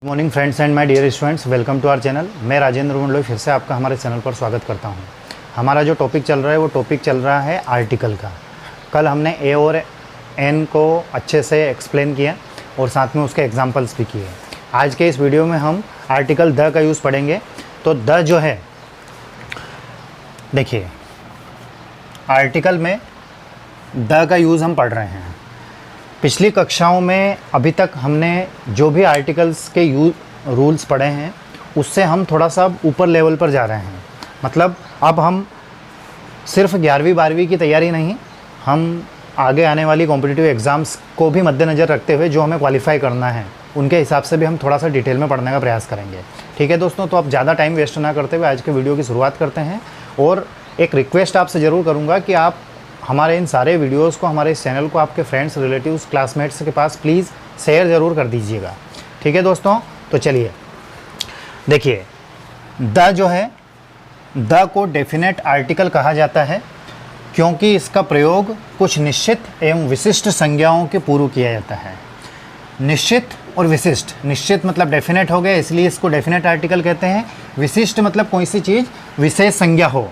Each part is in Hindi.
Morning friends and my dear students, welcome to our channel. मैं राजेंद्र मंडलोई फिर से आपका हमारे चैनल पर स्वागत करता हूं। हमारा जो टॉपिक चल रहा है वो टॉपिक चल रहा है आर्टिकल का। कल हमने ए और एन को अच्छे से एक्सप्लेन किया और साथ में उसके एग्जांपल्स भी किए। आज के इस वीडियो में हम आर्टिकल द का यूज़ पढ़ेंगे। तो द जो है, देखिए आर्टिकल में द का यूज़ हम पढ़ रहे हैं। पिछली कक्षाओं में अभी तक हमने जो भी आर्टिकल्स के रूल्स पढ़े हैं उससे हम थोड़ा सा ऊपर लेवल पर जा रहे हैं। मतलब अब हम सिर्फ 11वीं 12वीं की तैयारी नहीं, हम आगे आने वाली कॉम्पिटिटिव एग्ज़ाम्स को भी मद्देनज़र रखते हुए जो हमें क्वालिफाई करना है उनके हिसाब से भी हम थोड़ा सा डिटेल में पढ़ने का प्रयास करेंगे। ठीक है दोस्तों, तो अब ज़्यादा टाइम वेस्ट ना करते हुए आज के वीडियो की शुरुआत करते हैं। और एक रिक्वेस्ट आपसे ज़रूर करूँगा कि आप हमारे इन सारे वीडियोस को, हमारे इस चैनल को आपके फ्रेंड्स, रिलेटिव्स, क्लासमेट्स के पास प्लीज़ शेयर ज़रूर कर दीजिएगा। ठीक है दोस्तों, तो चलिए देखिए, द जो है, द को डेफिनेट आर्टिकल कहा जाता है क्योंकि इसका प्रयोग कुछ निश्चित एवं विशिष्ट संज्ञाओं के पूर्व किया जाता है। निश्चित और विशिष्ट, निश्चित मतलब डेफिनेट हो गया इसलिए इसको डेफिनेट आर्टिकल कहते हैं। विशिष्ट मतलब कोई सी चीज़ विशेष संज्ञा हो।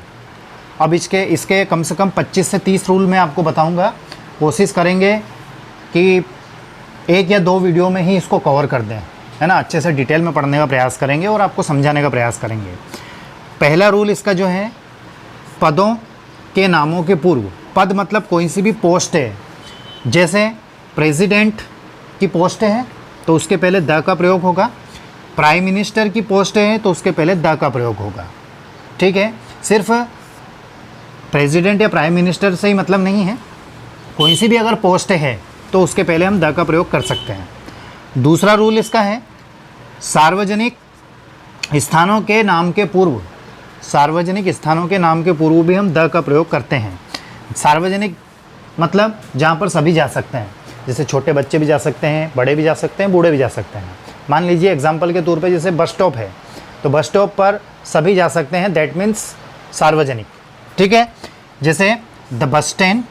अब इसके कम से कम 25 से 30 रूल मैं आपको बताऊंगा। कोशिश करेंगे कि 1 या 2 वीडियो में ही इसको कवर कर दें, है ना। अच्छे से डिटेल में पढ़ने का प्रयास करेंगे और आपको समझाने का प्रयास करेंगे। पहला रूल इसका जो है, पदों के नामों के पूर्व, पद मतलब कोई सी भी पोस्ट है, जैसे प्रेसिडेंट की पोस्ट है तो उसके पहले द का प्रयोग होगा। प्राइम मिनिस्टर की पोस्ट है तो उसके पहले द का प्रयोग होगा। ठीक है, सिर्फ प्रेसिडेंट या प्राइम मिनिस्टर से ही मतलब नहीं है, कोई सी भी अगर पोस्ट है तो उसके पहले हम द का प्रयोग कर सकते हैं। दूसरा रूल इसका है, सार्वजनिक स्थानों के नाम के पूर्व, सार्वजनिक स्थानों के नाम के पूर्व भी हम द का प्रयोग करते हैं। सार्वजनिक मतलब जहाँ पर सभी जा सकते हैं, जैसे छोटे बच्चे भी जा सकते हैं, बड़े भी जा सकते हैं, बूढ़े भी जा सकते हैं। मान लीजिए एग्जाम्पल के तौर पे जैसे बस स्टॉप है तो बस स्टॉप पर सभी जा सकते हैं, दैट मीन्स सार्वजनिक। ठीक है, जैसे the bus stand,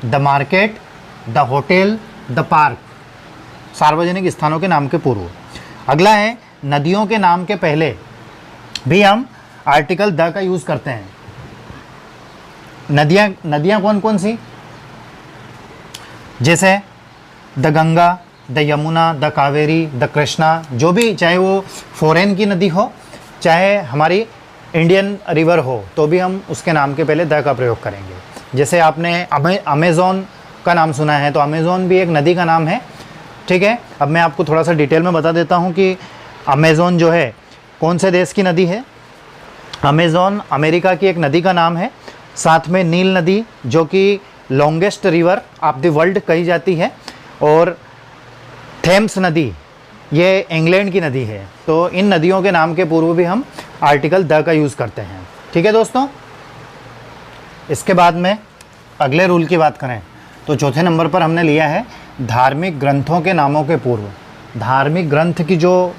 the market, the hotel, the park, सार्वजनिक स्थानों के नाम के पूर्व। अगला है, नदियों के नाम के पहले भी हम आर्टिकल द का यूज़ करते हैं। नदियाँ कौन कौन सी, जैसे the Ganga, the Yamuna, the Kaveri, the Krishna, जो भी, चाहे वो फॉरेन की नदी हो चाहे हमारी इंडियन रिवर हो तो भी हम उसके नाम के पहले द का प्रयोग करेंगे। जैसे आपने अमेज़ॉन का नाम सुना है तो अमेज़ॉन भी एक नदी का नाम है। ठीक है, अब मैं आपको थोड़ा सा डिटेल में बता देता हूँ कि अमेज़ॉन जो है कौन से देश की नदी है। अमेज़ॉन अमेरिका की एक नदी का नाम है। साथ में नील नदी जो कि longest river of the world कही जाती है, और थेम्स नदी ये इंग्लैंड की नदी है। तो इन नदियों के नाम के पूर्व भी हम आर्टिकल द का यूज़ करते हैं। ठीक है दोस्तों, इसके बाद में अगले रूल की बात करें तो चौथे नंबर पर हमने लिया है धार्मिक ग्रंथों के नामों के पूर्व। धार्मिक ग्रंथ की जो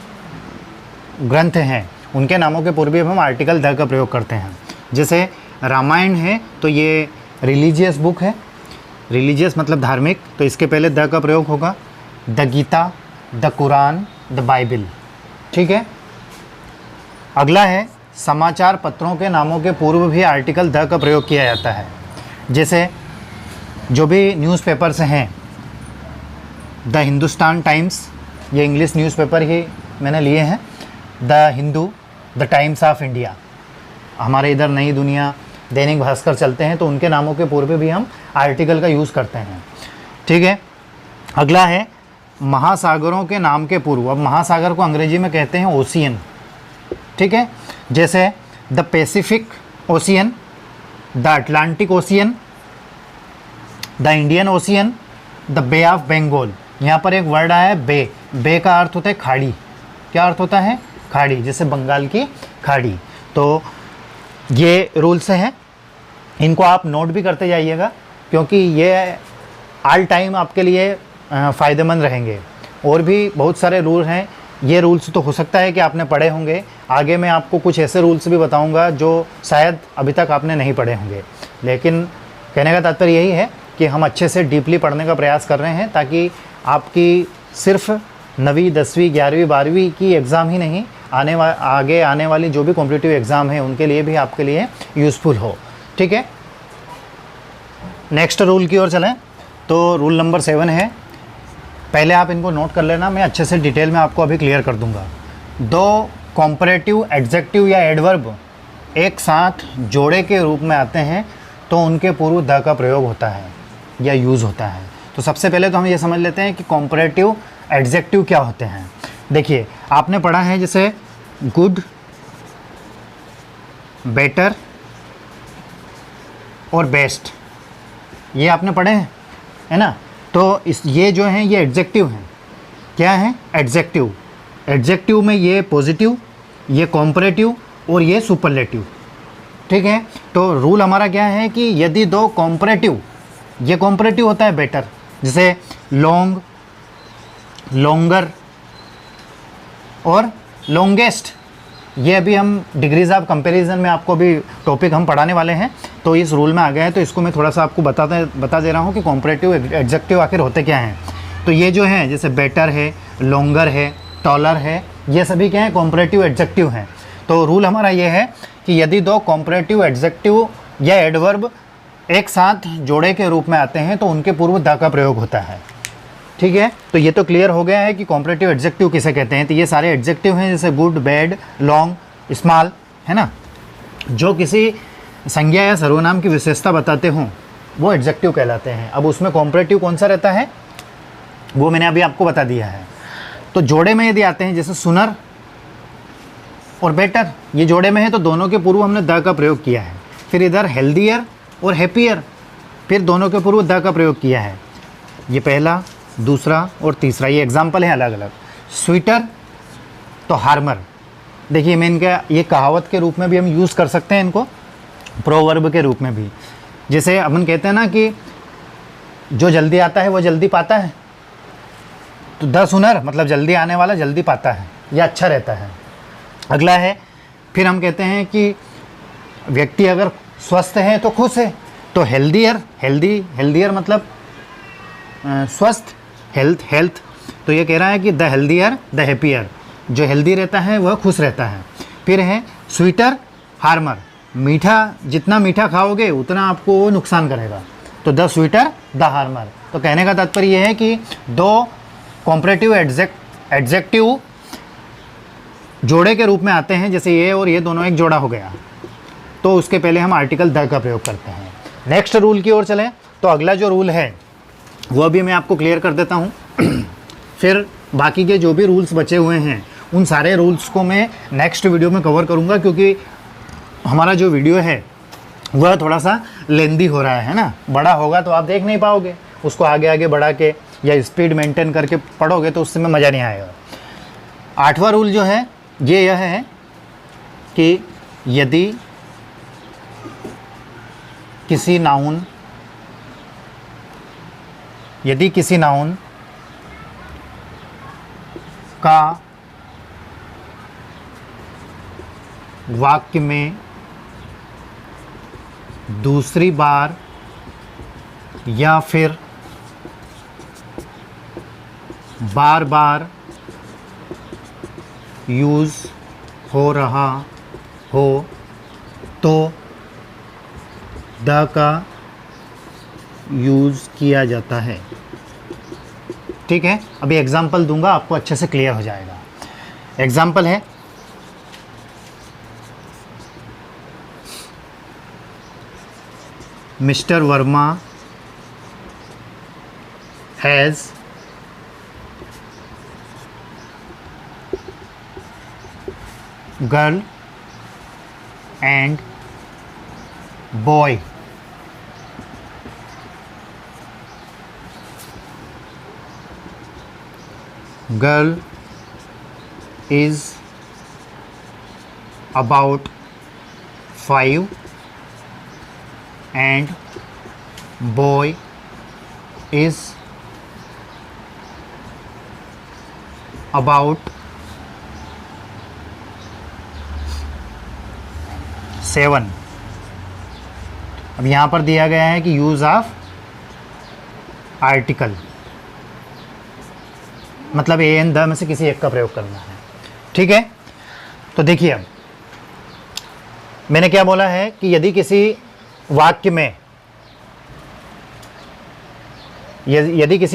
ग्रंथ हैं उनके नामों के पूर्व भी हम आर्टिकल द का प्रयोग करते हैं। जैसे रामायण है तो ये रिलीजियस बुक है, रिलीजियस मतलब धार्मिक, तो इसके पहले द का प्रयोग होगा। The Gita, the Quran, the Bible. ठीक है, अगला है, समाचार पत्रों के नामों के पूर्व भी आर्टिकल द का प्रयोग किया जाता है। जैसे जो भी न्यूज़पेपर्स हैं, द हिंदुस्तान टाइम्स, ये इंग्लिश न्यूज़पेपर ही मैंने लिए हैं। The Hindu, the times of India, हमारे इधर नई दुनिया, दैनिक भास्कर चलते हैं तो उनके नामों के पूर्व भी हम आर्टिकल का यूज़ करते हैं। ठीक है, अगला है, महासागरों के नाम के पूर्व। अब महासागर को अंग्रेजी में कहते हैं ओशियन। ठीक है, जैसे the Pacific Ocean, the Atlantic Ocean, the Indian Ocean, the Bay of Bengal. यहाँ पर एक वर्ड आया है बे, बे का अर्थ होता है खाड़ी। क्या अर्थ होता है, खाड़ी, जैसे बंगाल की खाड़ी। तो ये रूल्स हैं, इनको आप नोट भी करते जाइएगा क्योंकि ये ऑल टाइम आपके लिए फ़ायदेमंद रहेंगे। और भी बहुत सारे रूल हैं, ये रूल्स तो हो सकता है कि आपने पढ़े होंगे। आगे मैं आपको कुछ ऐसे रूल्स भी बताऊंगा जो शायद अभी तक आपने नहीं पढ़े होंगे, लेकिन कहने का तात्पर्य यही है कि हम अच्छे से डीपली पढ़ने का प्रयास कर रहे हैं ताकि आपकी सिर्फ 9वीं 10वीं 11वीं 12वीं की एग्ज़ाम ही नहीं, आगे आने वाली जो भी कॉम्पिटिटिव एग्ज़ाम है उनके लिए भी आपके लिए यूज़फुल हो। ठीक है, नेक्स्ट रूल की ओर चलें तो रूल नंबर 7 है, पहले आप इनको नोट कर लेना, मैं अच्छे से डिटेल में आपको अभी क्लियर कर दूंगा। दो कॉम्परेटिव एडजेक्टिव या एडवर्ब एक साथ जोड़े के रूप में आते हैं तो उनके पूर्व द का प्रयोग होता है या यूज़ होता है। तो सबसे पहले तो हम ये समझ लेते हैं कि कॉम्परेटिव एडजेक्टिव क्या होते हैं। देखिए, आपने पढ़ा है जैसे गुड, बेटर और बेस्ट, ये आपने पढ़े हैं, है ना। तो ये जो हैं ये एडजेक्टिव हैं। क्या है? एडजेक्टिव। एडजेक्टिव में ये पॉजिटिव, ये कॉम्परेटिव और ये सुपरलेटिव। ठीक है, तो रूल हमारा क्या है कि यदि दो कॉम्परेटिव, ये कॉम्परेटिव होता है बेटर, जैसे लॉन्ग, लॉन्गर और लॉन्गेस्ट, ये अभी हम डिग्रीज ऑफ कंपैरिजन में आपको अभी टॉपिक हम पढ़ाने वाले हैं, तो इस रूल में आ गया है, तो इसको मैं थोड़ा सा आपको बता दे रहा हूँ कि कॉम्परेटिव एडजेक्टिव आखिर होते क्या हैं। तो ये जो हैं जैसे बेटर है, लॉन्गर है, टॉलर है, ये सभी क्या हैं? कॉम्परेटिव एडजेक्टिव हैं। तो रूल हमारा ये है कि यदि दो कॉम्परेटिव एडजेक्टिव या एडवर्ब एक साथ जोड़े के रूप में आते हैं तो उनके पूर्व द का प्रयोग होता है। ठीक है, तो ये तो क्लियर हो गया है कि कॉम्परेटिव एडजेक्टिव किसे कहते हैं। तो ये सारे एडजेक्टिव हैं जैसे गुड, बैड, लॉन्ग, स्मॉल, है ना, जो किसी संज्ञा या सर्वनाम की विशेषता बताते हों वो एडजेक्टिव कहलाते हैं। अब उसमें कॉम्परेटिव कौन सा रहता है वो मैंने अभी आपको बता दिया है। तो जोड़े में यदि आते हैं जैसे सुनर और बेटर, ये जोड़े में है तो दोनों के पूर्व हमने द का प्रयोग किया है। फिर इधर हेल्दियर और हैप्पियर, फिर दोनों के पूर्व द का प्रयोग किया है। ये पहला, दूसरा और तीसरा, ये एग्जाम्पल है अलग अलग। स्वीटर तो हार्मर, देखिए मैं इनका ये कहावत के रूप में भी हम यूज़ कर सकते हैं, इनको प्रोवर्ब के रूप में भी। जैसे अपन कहते हैं ना कि जो जल्दी आता है वो जल्दी पाता है, तो द सुनर मतलब जल्दी आने वाला जल्दी पाता है या अच्छा रहता है। अगला है, फिर हम कहते हैं कि व्यक्ति अगर स्वस्थ है तो खुश है, तो हेल्दियर, हेल्दियर मतलब स्वस्थ, हेल्थ। तो ये कह रहा है कि द हेल्दियर द हैप्पियर, जो हेल्दी रहता है वह खुश रहता है। फिर है स्वीटर, हार्मर, मीठा, जितना मीठा खाओगे उतना आपको वो नुकसान करेगा, तो द स्वीटर द हार्मर। तो कहने का तात्पर्य यह है कि दो कॉम्परेटिव एडजेक्टिव जोड़े के रूप में आते हैं, जैसे ये और ये दोनों एक जोड़ा हो गया, तो उसके पहले हम आर्टिकल द का प्रयोग करते हैं। नेक्स्ट रूल की ओर चलें तो अगला जो रूल है वो भी मैं आपको क्लियर कर देता हूँ फिर बाकी के जो भी रूल्स बचे हुए हैं उन सारे रूल्स को मैं नेक्स्ट वीडियो में कवर करूँगा, क्योंकि हमारा जो वीडियो है वह थोड़ा सा लेंदी हो रहा है ना, बड़ा होगा तो आप देख नहीं पाओगे, उसको आगे आगे बढ़ा के या स्पीड मेंटेन करके पढ़ोगे तो उससे में मज़ा नहीं आएगा। 8वां रूल जो है ये यह है कि यदि किसी नाउन का वाक्य में दूसरी बार या फिर बार बार यूज़ हो रहा हो तो द का यूज़ किया जाता है। ठीक है, अभी एग्जाम्पल दूंगा, आपको अच्छे से क्लियर हो जाएगा। एग्जाम्पल है, mister Verma has girl and boy. Girl is about 5 and boy is about 7। अब यहाँ पर दिया गया है कि यूज़ ऑफ आर्टिकल, मतलब ए एंड द में से किसी एक का प्रयोग करना है। ठीक है, तो देखिए अब मैंने क्या बोला है कि यदि किसी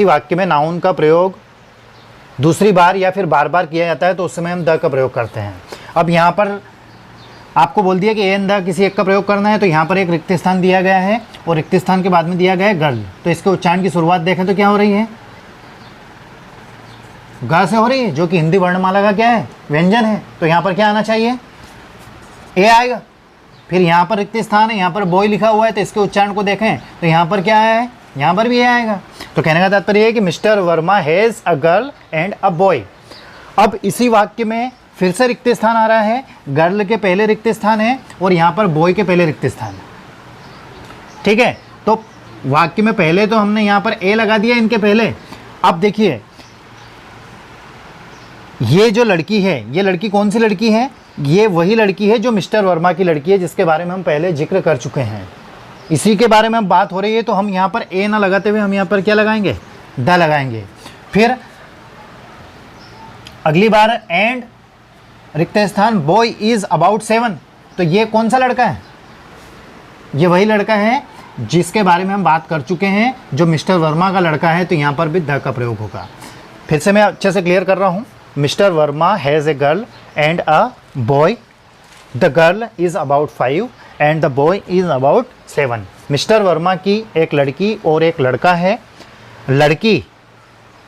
वाक्य में नाउन का प्रयोग दूसरी बार या फिर बार बार किया जाता है तो उस समय हम द का प्रयोग करते हैं। अब यहाँ पर आपको बोल दिया कि ए एंड द किसी एक का प्रयोग करना है, तो यहाँ पर एक रिक्त स्थान दिया गया है और रिक्त स्थान के बाद में दिया गया है गर्ल। तो इसके उच्चारण की शुरुआत देखें तो क्या हो रही है, ग से हो रही है, जो कि हिंदी वर्णमाला का क्या है, व्यंजन है। तो यहाँ पर क्या आना चाहिए, ए आएगा। फिर यहाँ पर रिक्त स्थान है, यहाँ पर बॉय लिखा हुआ है, तो इसके उच्चारण को देखें तो यहाँ पर क्या है, यहाँ पर भी ए आएगा। तो कहने का तात्पर्य है कि mister Verma has a girl and a boy. अब इसी वाक्य में फिर से रिक्त स्थान आ रहा है, गर्ल के पहले रिक्त स्थान है और यहाँ पर बॉय के पहले रिक्त स्थान है। ठीक है, तो वाक्य में पहले तो हमने यहाँ पर ए लगा दिया इनके पहले। अब देखिए ये जो लड़की है, ये लड़की कौन सी लड़की है, ये वही लड़की है जो मिस्टर वर्मा की लड़की है, जिसके बारे में हम पहले जिक्र कर चुके हैं। इसी के बारे में हम बात हो रही है, तो हम यहाँ पर ए ना लगाते हुए हम यहाँ पर क्या लगाएंगे, द लगाएंगे। फिर अगली बार एंड रिक्त स्थान बॉय इज अबाउट 7। तो ये कौन सा लड़का है, ये वही लड़का है जिसके बारे में हम बात कर चुके हैं, जो मिस्टर वर्मा का लड़का है। तो यहाँ पर भी द का प्रयोग होगा। फिर से मैं अच्छे से क्लियर कर रहा हूँ। Mister Verma has a girl and a boy, the girl is about 5 and the boy is about 7। Mister Verma की एक लड़की और एक लड़का है। लड़की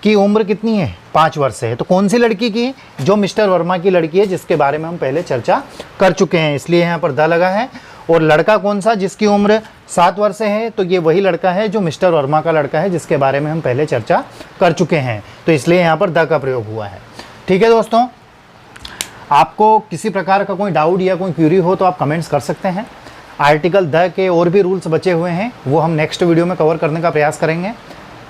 की उम्र कितनी है, 5 वर्ष है। तो कौन सी लड़की की, जो मिस्टर वर्मा की लड़की है, जिसके बारे में हम पहले चर्चा कर चुके हैं, इसलिए यहाँ पर द लगा है। और लड़का कौन सा, जिसकी उम्र 7 वर्ष है, तो ये वही लड़का है जो मिस्टर वर्मा का लड़का है, जिसके बारे में हम पहले चर्चा कर चुके हैं। तो इसलिए यहाँ पर द का प्रयोग हुआ है। ठीक है दोस्तों, आपको किसी प्रकार का कोई डाउट या कोई क्यूरी हो तो आप कमेंट्स कर सकते हैं। आर्टिकल द के और भी रूल्स बचे हुए हैं, वो हम नेक्स्ट वीडियो में कवर करने का प्रयास करेंगे।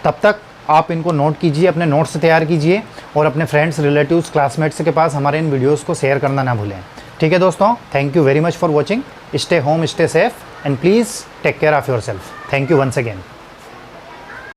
तब तक आप इनको नोट कीजिए, अपने नोट्स तैयार कीजिए और अपने फ्रेंड्स, रिलेटिव्स, क्लासमेट्स के पास हमारे इन वीडियोस को शेयर करना ना भूलें। ठीक है दोस्तों, thank you very much for watching. Stay home, stay safe and please take care of your self. Thank you once again.